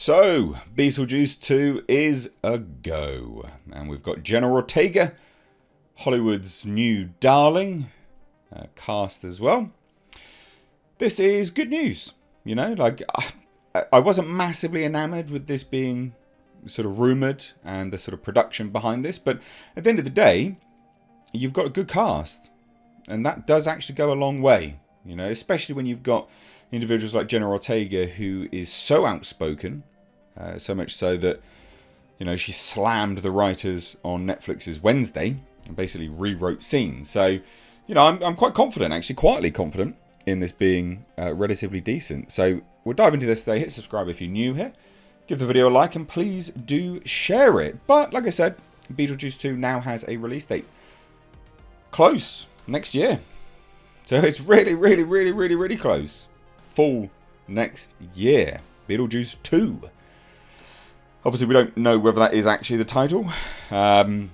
So, Beetlejuice 2 is a go. And we've got Jenna Ortega, Hollywood's new darling, cast as well. This is good news. You know, like, I wasn't massively enamoured with this being sort of rumoured and the sort of production behind this. But at the end of the day, you've got a good cast. And that does actually go a long way. You know, especially when you've got individuals like Jenna Ortega, who is so outspoken, so much so that, you know, she slammed the writers on Netflix's Wednesday and basically rewrote scenes. So, you know, I'm quite confident, actually, quietly confident in this being relatively decent. So we'll dive into this today. Hit subscribe if you're new here. Give the video a like and please do share it. But like I said, Beetlejuice 2 now has a release date. Close. Next year. So it's really close. Fall next year. Beetlejuice 2. Obviously, we don't know whether that is actually the title. I'd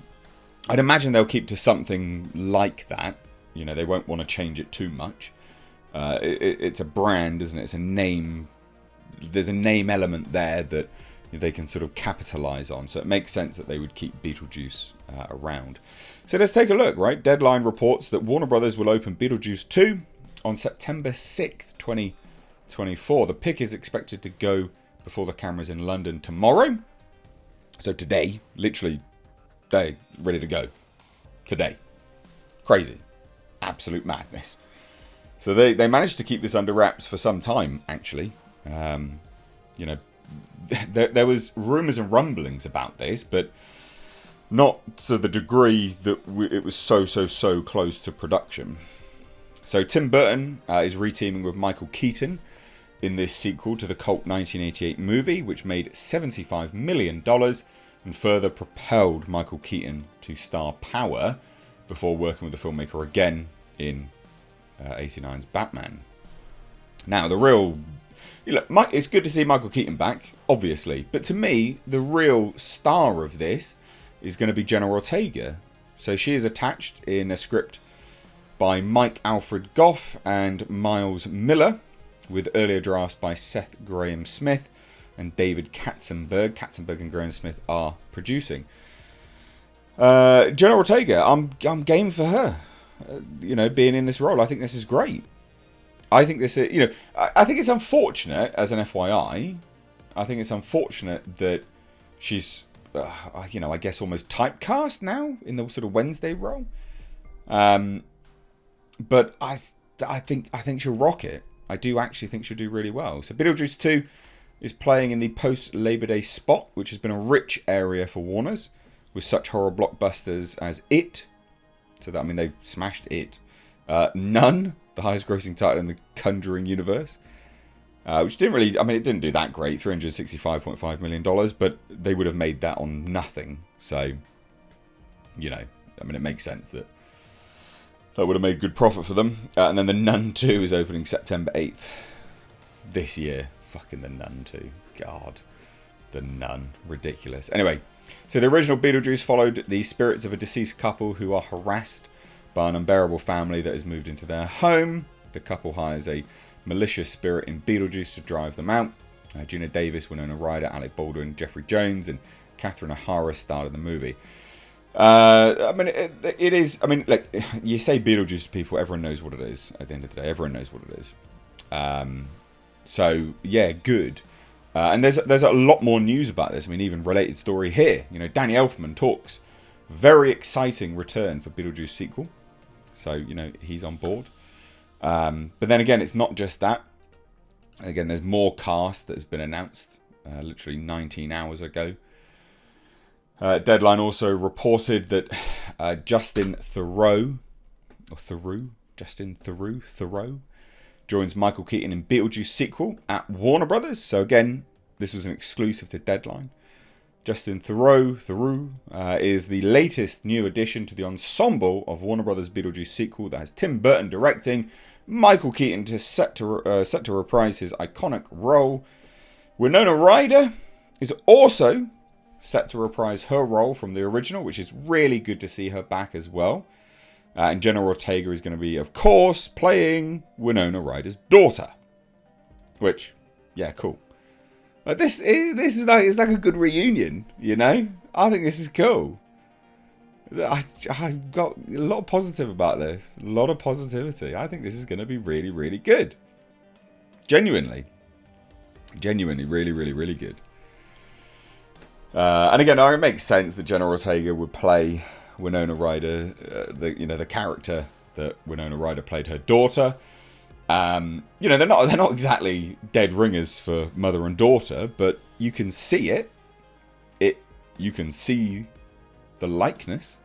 imagine they'll keep to something like that. You know, they won't want to change it too much. It's a brand, isn't it? It's a name. There's a name element there that they can sort of capitalize on. So it makes sense that they would keep Beetlejuice around. So let's take a look, right? Deadline reports that Warner Brothers will open Beetlejuice 2 on September 6th, 2024. The pick is expected to go before the cameras in London tomorrow. So today, literally, they're ready to go. Today. Crazy. Absolute madness. So they managed to keep this under wraps for some time, actually. You know, there was rumours and rumblings about this, but not to the degree that it was so close to production. So Tim Burton is reteaming with Michael Keaton in this sequel to the cult 1988 movie, which made $75 million and further propelled Michael Keaton to star power before working with the filmmaker again in 89's Batman. Now, it's good to see Michael Keaton back, obviously, but to me, the real star of this is going to be Jenna Ortega. So she is attached in a script by Mike Alfred Goff and Miles Miller, with earlier drafts by Seth Grahame-Smith and David Katzenberg. Katzenberg and Grahame-Smith are producing. Jenna Ortega, I'm game for her. You know, being in this role, I think this is great. I think this is, you know, I think it's unfortunate, as an FYI. I think it's unfortunate that she's, you know, I guess almost typecast now in the sort of Wednesday role. But I think she'll rock it. I do actually think she'll do really well. So Beetlejuice 2 is playing in the post-Labor Day spot, which has been a rich area for Warners, with such horror blockbusters as It. So that, I mean, they've smashed It. Nun, the highest grossing title in the Conjuring universe. Which didn't really, I mean, it didn't do that great, $365.5 million, but they would have made that on nothing. So, you know, I mean, it makes sense that would have made good profit for them. And then The Nun 2 is opening September 8th this year. Fucking The Nun 2. God. The Nun. Ridiculous. Anyway, so the original Beetlejuice followed the spirits of a deceased couple who are harassed by an unbearable family that has moved into their home. The couple hires a malicious spirit in Beetlejuice to drive them out. Gina Davis, Winona Ryder, Alec Baldwin, Jeffrey Jones, and Catherine O'Hara starred in the movie. I mean, it is. I mean, like, you say Beetlejuice to people, everyone knows what it is. At the end of the day, everyone knows what it is. So yeah, good. And there's a lot more news about this. I mean, even related story here. You know, Danny Elfman talks very exciting return for Beetlejuice sequel. So you know he's on board. But then again, it's not just that. Again, there's more cast that has been announced. Literally 19 hours ago. Deadline also reported that Justin Theroux joins Michael Keaton in Beetlejuice sequel at Warner Brothers. So again, this was an exclusive to Deadline. Justin Theroux is the latest new addition to the ensemble of Warner Brothers Beetlejuice sequel that has Tim Burton directing, Michael Keaton set to reprise his iconic role. Winona Ryder is also set to reprise her role from the original, which is really good to see her back as well. And Jenna Ortega is going to be, of course, playing Winona Ryder's daughter. Which, yeah, cool. Like this is like, it's like a good reunion, you know? I think this is cool. I've got a lot of positive about this. A lot of positivity. I think this is going to be really, really good. Genuinely. Genuinely, really, really, really good. And again, it makes sense that Jenna Ortega would play Winona Ryder, the character that Winona Ryder played her daughter. They're not exactly dead ringers for mother and daughter, but you can see it. You can see the likeness.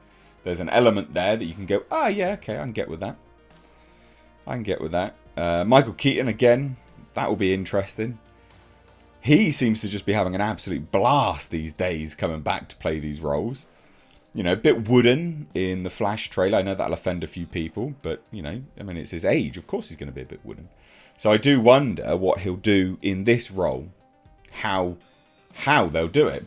There's an element there that you can go, yeah, okay, I can get with that. Michael Keaton, again, that will be interesting. He seems to just be having an absolute blast these days coming back to play these roles. You know, a bit wooden in the Flash trailer. I know that'll offend a few people, but, it's his age. Of course he's going to be a bit wooden. So I do wonder what he'll do in this role. How they'll do it.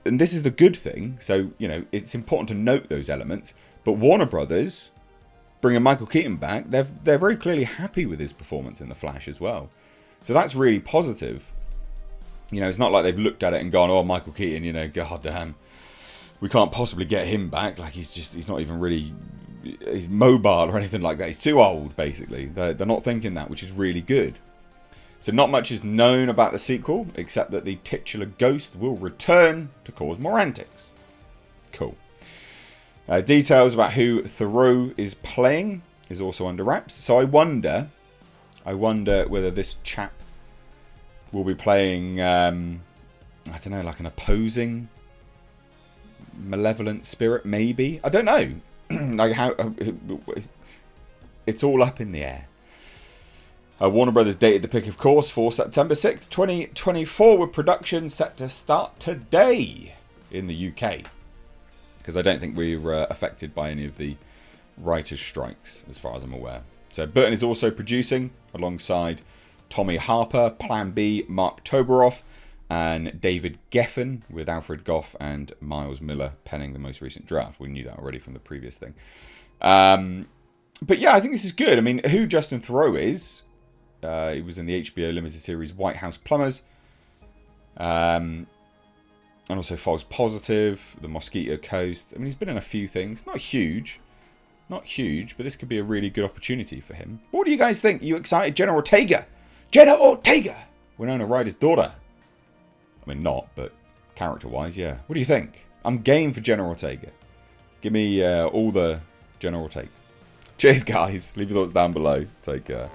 And this is the good thing. So, it's important to note those elements. But Warner Brothers, bringing Michael Keaton back, they're very clearly happy with his performance in the Flash as well. So that's really positive. It's not like they've looked at it and gone, oh, Michael Keaton, god damn, we can't possibly get him back. Like, he's not even really he's mobile or anything like that. He's too old, basically. They're not thinking that, which is really good. So not much is known about the sequel, except that the titular ghost will return to cause more antics. Cool. Details about who Thoreau is playing is also under wraps. So I wonder whether this chap will be playing, like an opposing malevolent spirit, maybe. I don't know. Like how it's all up in the air. Warner Brothers dated the pick, of course, for September 6th, 2024, with production set to start today in the UK. Because I don't think we're affected by any of the writers' strikes, as far as I'm aware. So Burton is also producing, alongside Tommy Harper, Plan B, Mark Toberoff, and David Geffen, with Alfred Goff and Miles Miller penning the most recent draft. We knew that already from the previous thing. But yeah, I think this is good. I mean, who Justin Theroux is, he was in the HBO limited series White House Plumbers. And also False Positive, The Mosquito Coast. I mean, he's been in a few things. Not huge, but this could be a really good opportunity for him. What do you guys think? Are you excited? Jenna Ortega! Winona Ryder's daughter. I mean, not, but character-wise, yeah. What do you think? I'm game for Jenna Ortega. Give me all the Jenna Ortega. Cheers, guys. Leave your thoughts down below. Take care.